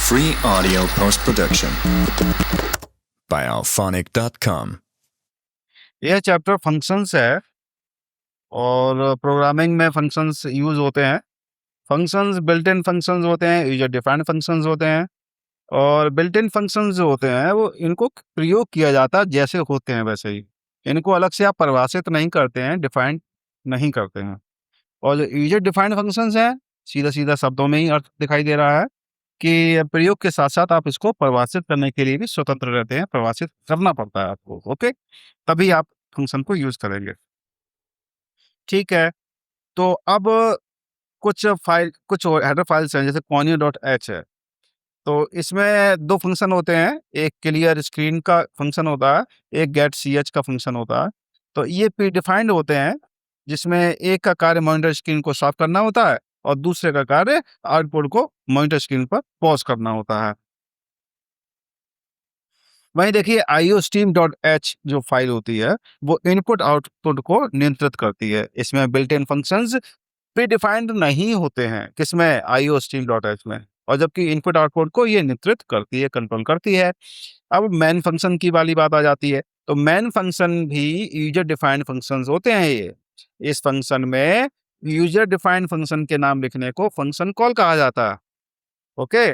Free audio post-production by alphonic.com. यह chapter functions है और प्रोग्रामिंग में फंक्शंस यूज होते हैं। फंक्शंस बिल्ट इन फंक्शंस होते हैं, यूजर डिफाइंड फंक्शंस होते हैं। और बिल्ट इन फंक्शंस जो होते हैं वो इनको प्रयोग किया जाता है जैसे होते हैं वैसे ही। इनको अलग से आप परिभाषित नहीं करते हैं, डिफाइंड नहीं करते हैं। और जो यूजर डिफाइंड फंक्शंस हैं, सीधा सीधा शब्दों में ही अर्थ दिखाई दे रहा है कि प्रयोग के साथ साथ आप इसको परिभाषित करने के लिए भी स्वतंत्र रहते हैं, परिभाषित करना पड़ता है आपको। ओके, तभी आप फंक्शन को यूज करेंगे। ठीक है, तो अब कुछ हेडर फाइल्स हैं, जैसे conio.h है। तो इसमें 2 फंक्शन होते हैं, एक क्लियर स्क्रीन का फंक्शन होता है, एक गेट ch का फंक्शन होता है। तो ये प्रीडिफाइंड होते हैं, जिसमें एक का कार्य मॉनिटर स्क्रीन को साफ करना होता है और दूसरे का कार्य आउटपुट को मॉनिटर स्क्रीन पर पॉज़ करना होता है। वहीं देखिए iostream.h जो फाइल होती है, वो इनपुट आउटपुट को नियंत्रित करती है। इसमें बिल्ट इन फंक्शंस प्रीडिफाइंड नहीं होते हैं, किसमें? iostream.h में। और जबकि इनपुट आउटपुट को ये नियंत्रित करती है, कंट्रोल करती है। अब मेन फंक्शन की वाली बात आ जाती है। तो मेन फंक्शन भी यूजर डिफाइंड फंक्शंस होते हैं ये। इस फंक्शन में यूजर डिफाइंड फंक्शन के नाम लिखने को फंक्शन कॉल कहा जाता है। ओके,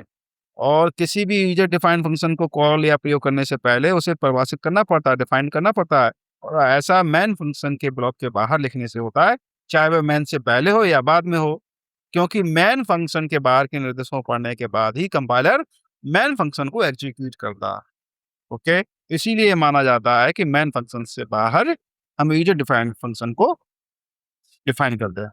और किसी भी यूजर डिफाइंड फंक्शन को कॉल या प्रयोग करने से पहले उसे परिभाषित करना पड़ता है, डिफाइन करना पड़ता है। और ऐसा मेन फंक्शन के ब्लॉक के बाहर लिखने से होता है, चाहे वह मेन से पहले हो या बाद में हो। क्योंकि मेन फंक्शन के बाहर के निर्देशों को पढ़ने के बाद ही कंपाइलर मेन फंक्शन को एग्जीक्यूट करता है। ओके, इसीलिए माना जाता है कि मेन फंक्शन से बाहर हम यूजर डिफाइंड फंक्शन को डिफाइन कर दें।